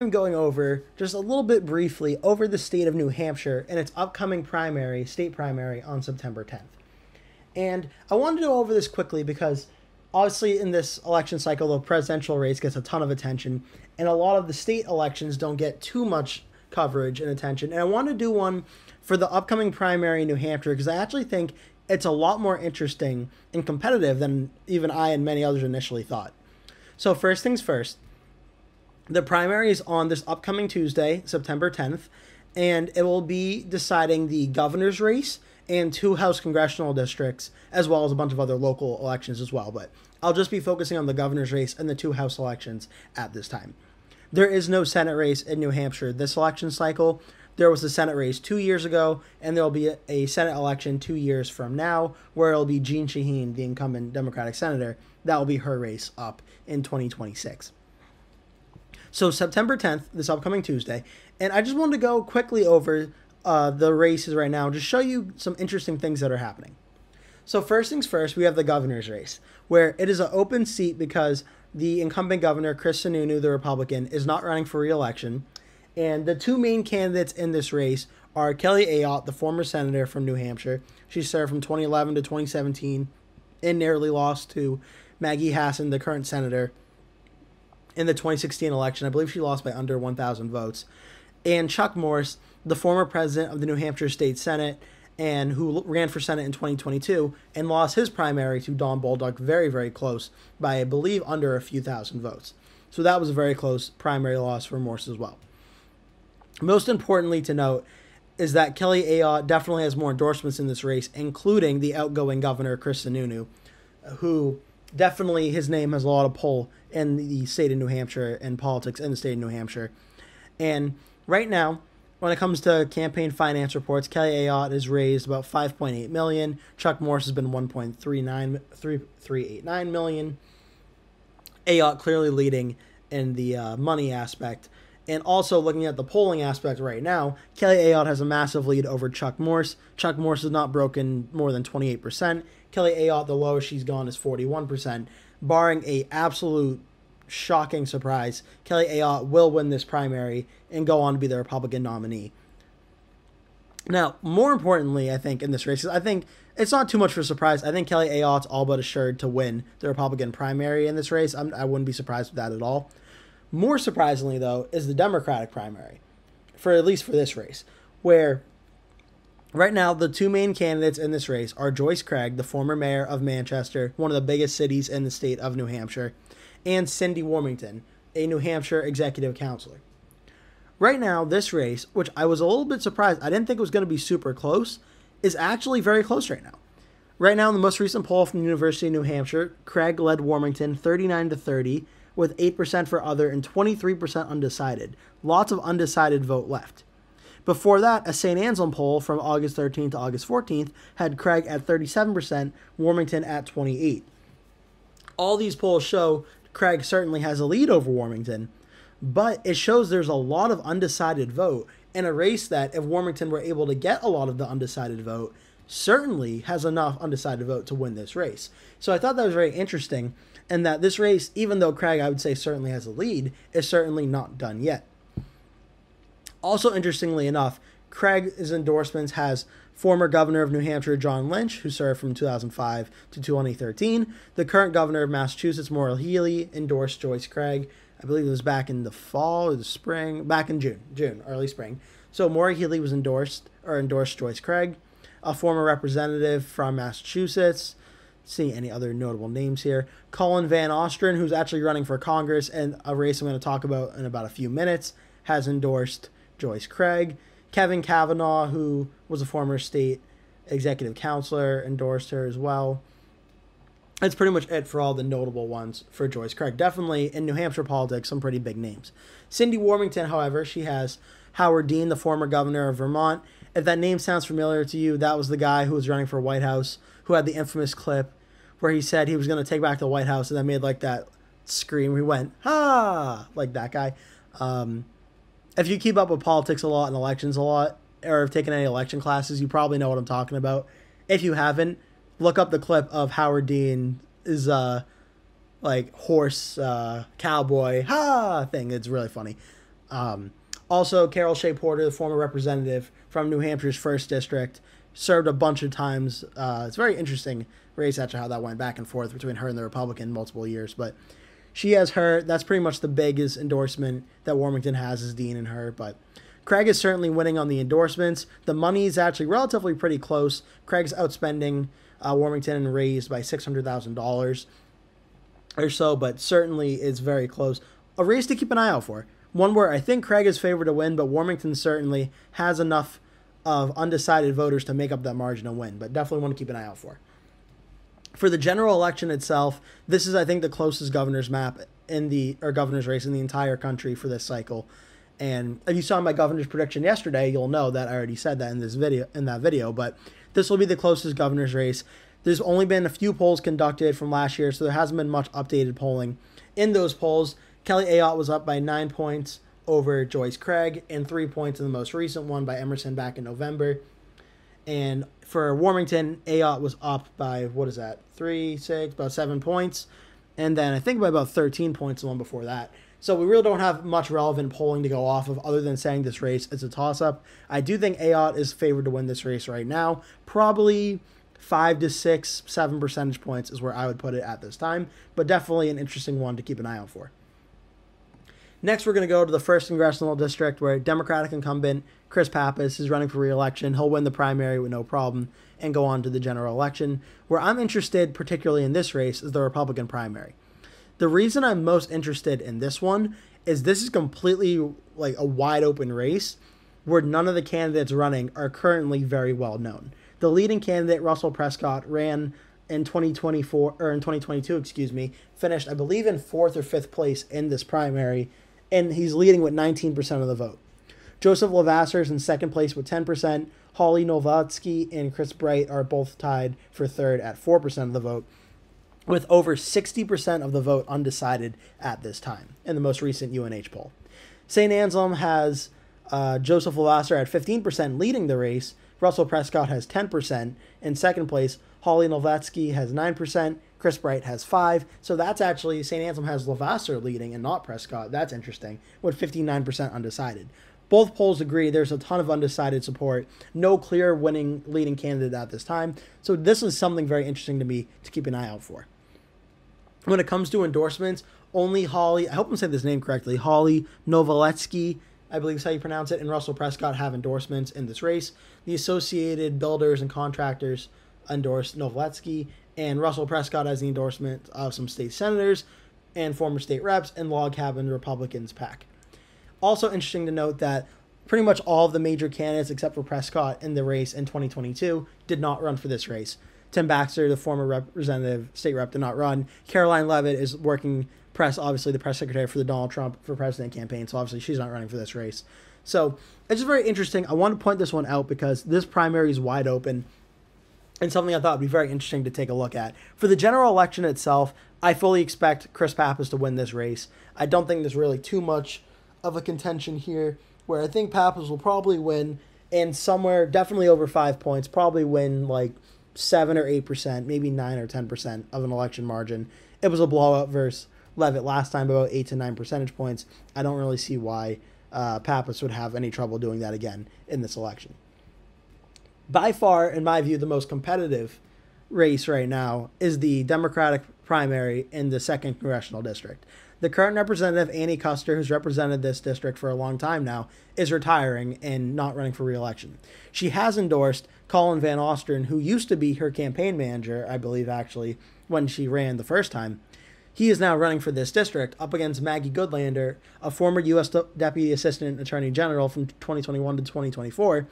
I'm going over just a little bit briefly over the state of New Hampshire and its upcoming primary, state primary on September 10th. And I wanted to go over this quickly because obviously in this election cycle, the presidential race gets a ton of attention and a lot of the state elections don't get too much coverage and attention. And I want to do one for the upcoming primary in New Hampshire because I actually think it's a lot more interesting and competitive than even I and many others initially thought. So first things first, the primary is on this upcoming Tuesday, September 10th, and it will be deciding the governor's race and 2 House congressional districts, as well as a bunch of other local elections as well. But I'll just be focusing on the governor's race and the 2 House elections at this time. There is no Senate race in New Hampshire this election cycle. There was a Senate race 2 years ago, and there will be a Senate election 2 years from now, where it will be Jeanne Shaheen, the incumbent Democratic senator. That will be her race up in 2026. So September 10th, this upcoming Tuesday, and I just wanted to go quickly over the races right now, just show you some interesting things that are happening. So first things first, we have the governor's race, where it is an open seat because the incumbent governor, Chris Sununu, the Republican, is not running for re-election, and the 2 main candidates in this race are Kelly Ayotte, the former senator from New Hampshire. She served from 2011 to 2017 and narrowly lost to Maggie Hassan, the current senator, in the 2016 election. I believe she lost by under 1,000 votes. And Chuck Morse, the former president of the New Hampshire State Senate and who ran for Senate in 2022 and lost his primary to Don Bolduc very, very close by, I believe, under a few thousand votes. So that was a very close primary loss for Morse as well. Most importantly to note is that Kelly Ayotte definitely has more endorsements in this race, including the outgoing governor, Chris Sununu, who definitely his name has a lot of pull in the state of New Hampshire and politics in the state of New Hampshire. And right now, when it comes to campaign finance reports, Kelly Ayotte has raised about $5.8 million. Chuck Morse has been $1.389 million. Ayotte clearly leading in the money aspect. And also looking at the polling aspect right now, Kelly Ayotte has a massive lead over Chuck Morse. Chuck Morse has not broken more than 28%. Kelly Ayotte, the lowest she's gone is 41%. Barring a absolute shocking surprise, Kelly Ayotte will win this primary and go on to be the Republican nominee. Now, more importantly, I think, in this race, I think it's not too much of a surprise. I think Kelly Ayotte's all but assured to win the Republican primary in this race. I wouldn't be surprised with that at all. More surprisingly, though, is the Democratic primary, at least for this race, where right now the 2 main candidates in this race are Joyce Craig, the former mayor of Manchester, one of the biggest cities in the state of New Hampshire, and Cindy Warmington, a New Hampshire executive counselor. Right now, this race, which I was a little bit surprised, I didn't think it was going to be super close, is actually very close right now. Right now, in the most recent poll from the University of New Hampshire, Craig led Warmington 39-30, with 8% for other and 23% undecided. Lots of undecided vote left. Before that, a St. Anselm poll from August 13th to August 14th had Craig at 37%, Warmington at 28%. All these polls show Craig certainly has a lead over Warmington, but it shows there's a lot of undecided vote in a race that, if Warmington were able to get a lot of the undecided vote, certainly has enough undecided vote to win this race. So I thought that was very interesting, and that this race, even though Craig, I would say, certainly has a lead, is certainly not done yet. Also, interestingly enough, Craig's endorsements has former governor of New Hampshire, John Lynch, who served from 2005 to 2013. The current governor of Massachusetts, Maura Healey, endorsed Joyce Craig. I believe it was back in the fall or the spring, back in June, early spring. So Maura Healey was endorsed Joyce Craig, a former representative from Massachusetts. See any other notable names here. Colin Van Ostrin, who's actually running for Congress and a race I'm going to talk about in about a few minutes, has endorsed Joyce Craig. Kevin Kavanaugh, who was a former state executive counselor, endorsed her as well. That's pretty much it for all the notable ones for Joyce Craig. Definitely in New Hampshire politics, some pretty big names. Cindy Warmington, however, she has Howard Dean, the former governor of Vermont. If that name sounds familiar to you, that was the guy who was running for White House, who had the infamous clip where he said he was going to take back the White House and then made like that scream. He went, "Ha!" Like that guy. If you keep up with politics a lot and elections a lot, or have taken any election classes, you probably know what I'm talking about. If you haven't, look up the clip of Howard Dean is like horse cowboy ha thing. It's really funny. Also, Carol Shea Porter, the former representative from New Hampshire's 1st District, served a bunch of times. It's a very interesting race, actually, how that went back and forth between her and the Republican multiple years. But she has her. That's pretty much the biggest endorsement that Warmington has, is Dean and her. But Craig is certainly winning on the endorsements. The money is actually relatively pretty close. Craig's outspending Warmington and Race by $600,000 or so, but certainly is very close. A race to keep an eye out for. One where I think Craig is favored to win, but Warmington certainly has enough of undecided voters to make up that margin and win, but definitely want to keep an eye out for. For the general election itself, this is, I think, the closest governor's map governor's race in the entire country for this cycle. And if you saw my governor's prediction yesterday, you'll know that I already said that in that video, but this will be the closest governor's race. There's only been a few polls conducted from last year, so there hasn't been much updated polling. In those polls, Kelly Ayotte was up by 9 points over Joyce Craig and 3 points in the most recent one by Emerson back in November. And for Warmington, Ayotte was up by, about 7 points. And then I think by about 13 points the one before that. So we really don't have much relevant polling to go off of other than saying this race is a toss-up. I do think Ayotte is favored to win this race right now. Probably 5 to 6, 7 percentage points is where I would put it at this time. But definitely an interesting one to keep an eye out for. Next, we're going to go to the 1st Congressional District, where Democratic incumbent Chris Pappas is running for re-election. He'll win the primary with no problem and go on to the general election. Where I'm interested, particularly in this race, is the Republican primary. The reason I'm most interested in this one is this is completely like a wide open race where none of the candidates running are currently very well known. The leading candidate, Russell Prescott, ran in 2022, finished, I believe, in 4th or 5th place in this primary, and he's leading with 19% of the vote. Joseph Lavasser is in 2nd place with 10%. Holly Novatsky and Chris Bright are both tied for 3rd at 4% of the vote, with over 60% of the vote undecided at this time in the most recent UNH poll. St. Anselm has Joseph Lavasser at 15% leading the race. Russell Prescott has 10% in 2nd place. Holly Novatsky has 9%. Chris Bright has 5%. So that's actually, St. Anselm has Lavasser leading and not Prescott. That's interesting, with 59% undecided. Both polls agree there's a ton of undecided support. No clear leading candidate at this time. So this is something very interesting to me to keep an eye out for. When it comes to endorsements, only Holly, I hope I'm saying this name correctly, Holly Novaletsky, I believe is how you pronounce it, and Russell Prescott have endorsements in this race. The Associated Builders and Contractors endorsed Novaletsky, and Russell Prescott has the endorsement of some state senators and former state reps and log cabin Republicans PAC. Also interesting to note that pretty much all of the major candidates except for Prescott in the race in 2022 did not run for this race. Tim Baxter, the former representative, state rep, did not run. Caroline Leavitt is working obviously the press secretary for the Donald Trump for president campaign, so obviously she's not running for this race. So it's just very interesting. I want to point this one out because this primary is wide open and something I thought would be very interesting to take a look at. For the general election itself, I fully expect Chris Pappas to win this race. I don't think there's really too much of a contention here, where I think Pappas will probably win, and somewhere definitely over 5 points, probably win like 7 or 8%, maybe 9 or 10% of an election margin. It was a blowout versus Leavitt last time, about 8 to 9 percentage points. I don't really see why Pappas would have any trouble doing that again in this election. By far, in my view, the most competitive race right now is the Democratic primary in the 2nd Congressional District. The current representative, Annie Custer, who's represented this district for a long time now, is retiring and not running for re-election. She has endorsed Colin Van Osteren, who used to be her campaign manager, I believe, actually, when she ran the first time. He is now running for this district up against Maggie Goodlander, a former U.S. Deputy Assistant Attorney General from 2021 to 2024.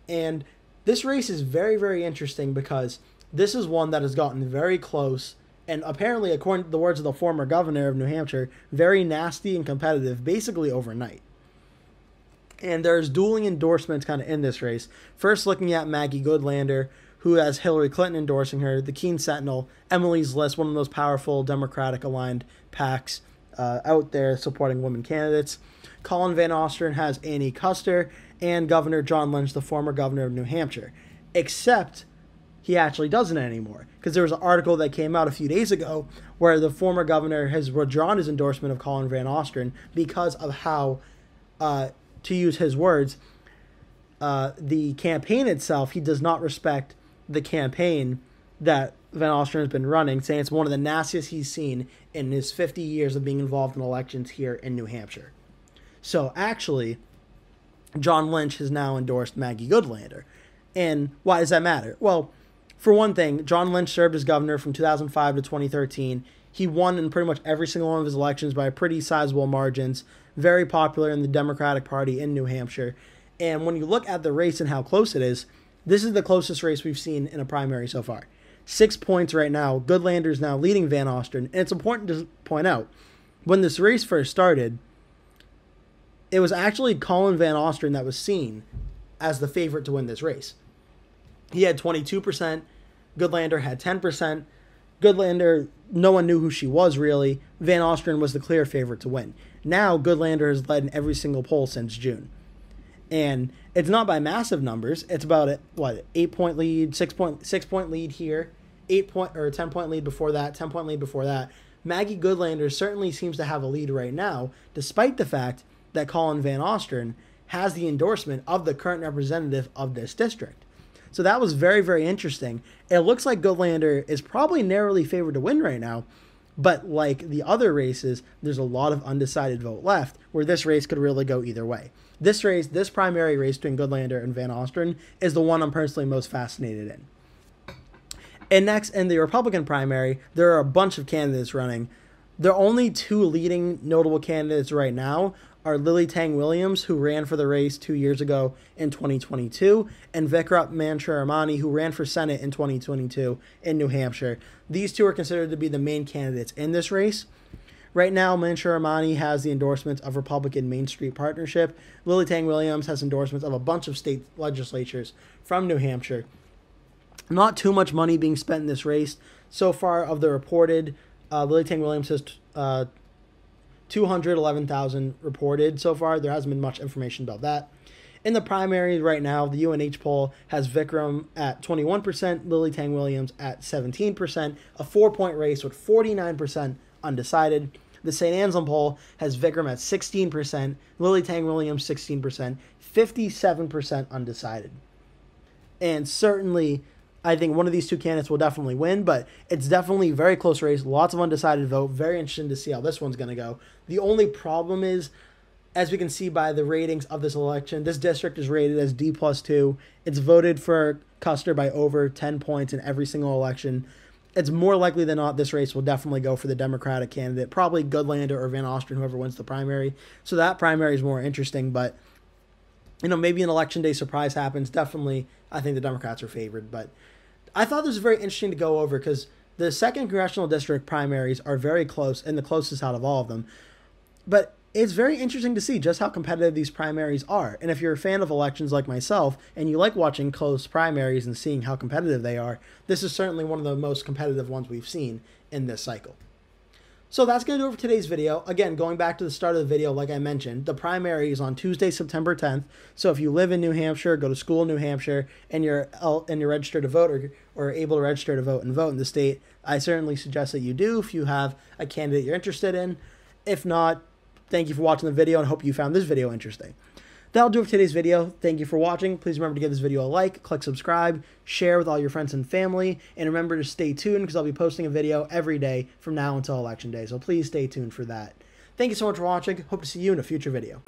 And this race is very, very interesting because this is one that has gotten very close and apparently, according to the words of the former governor of New Hampshire, very nasty and competitive basically overnight. And there's dueling endorsements kind of in this race. First, looking at Maggie Goodlander, who has Hillary Clinton endorsing her, the Keene Sentinel, Emily's List, one of those powerful Democratic-aligned PACs out there supporting women candidates. Colin Van Osteren has Annie Custer and Governor John Lynch, the former governor of New Hampshire. Except he actually doesn't anymore. Because there was an article that came out a few days ago where the former governor has withdrawn his endorsement of Colin Van Ostren because of how, to use his words, the campaign itself, he does not respect the campaign that Van Ostren has been running, saying it's one of the nastiest he's seen in his 50 years of being involved in elections here in New Hampshire. So actually, John Lynch has now endorsed Maggie Goodlander. And why does that matter? Well, for one thing, John Lynch served as governor from 2005 to 2013. He won in pretty much every single one of his elections by pretty sizable margins, very popular in the Democratic Party in New Hampshire. And when you look at the race and how close it is, this is the closest race we've seen in a primary so far. 6 points right now. Goodlander is now leading Van Ostren. And it's important to point out, when this race first started, it was actually Colin Van Ostren that was seen as the favorite to win this race. He had 22%. Goodlander had 10%. Goodlander, no one knew who she was really. Van Ostren was the clear favorite to win. Now Goodlander has led in every single poll since June. And it's not by massive numbers. It's about a 8-point lead, 6-point lead here, 10-point lead before that, 10-point lead before that. Maggie Goodlander certainly seems to have a lead right now, despite the fact that Colin Van Ostren has the endorsement of the current representative of this district. So that was very, very interesting. It looks like Goodlander is probably narrowly favored to win right now, but like the other races, there's a lot of undecided vote left, where this race could really go either way. This primary race between Goodlander and Van Ostren is the one I'm personally most fascinated in. And next, in the Republican primary, there are a bunch of candidates running. The only two leading notable candidates right now are Lily Tang Williams, who ran for the race 2 years ago in 2022, and Vikram Manchuramani, who ran for Senate in 2022 in New Hampshire. These two are considered to be the main candidates in this race. Right now, Manchuramani has the endorsements of Republican Main Street Partnership. Lily Tang Williams has endorsements of a bunch of state legislatures from New Hampshire. Not too much money being spent in this race. So far, of the reported, Lily Tang Williams has 211,000 reported so far. There hasn't been much information about that. In the primary right now, the UNH poll has Vikram at 21%, Lily Tang Williams at 17%, a 4-point race with 49% undecided. The St. Anselm poll has Vikram at 16%, Lily Tang Williams 16%, 57% undecided. And certainly, I think one of these two candidates will definitely win, but it's definitely a very close race, lots of undecided vote. Very interesting to see how this one's going to go. The only problem is, as we can see by the ratings of this election, this district is rated as D+2. It's voted for Custer by over 10 points in every single election. It's more likely than not this race will definitely go for the Democratic candidate, probably Goodlander or Van Ostren, whoever wins the primary. So that primary is more interesting, but maybe an election day surprise happens. Definitely, I think the Democrats are favored, but I thought this was very interesting to go over because the 2nd Congressional District primaries are very close and the closest out of all of them. But it's very interesting to see just how competitive these primaries are. And if you're a fan of elections like myself and you like watching close primaries and seeing how competitive they are, this is certainly one of the most competitive ones we've seen in this cycle. So that's going to do it for today's video. Again, going back to the start of the video, like I mentioned, the primary is on Tuesday, September 10th. So if you live in New Hampshire, go to school in New Hampshire, and you're registered to vote or able to register to vote and vote in the state, I certainly suggest that you do if you have a candidate you're interested in. If not, thank you for watching the video and hope you found this video interesting. That'll do it for today's video. Thank you for watching. Please remember to give this video a like, click subscribe, share with all your friends and family, and remember to stay tuned because I'll be posting a video every day from now until Election Day. So please stay tuned for that. Thank you so much for watching. Hope to see you in a future video.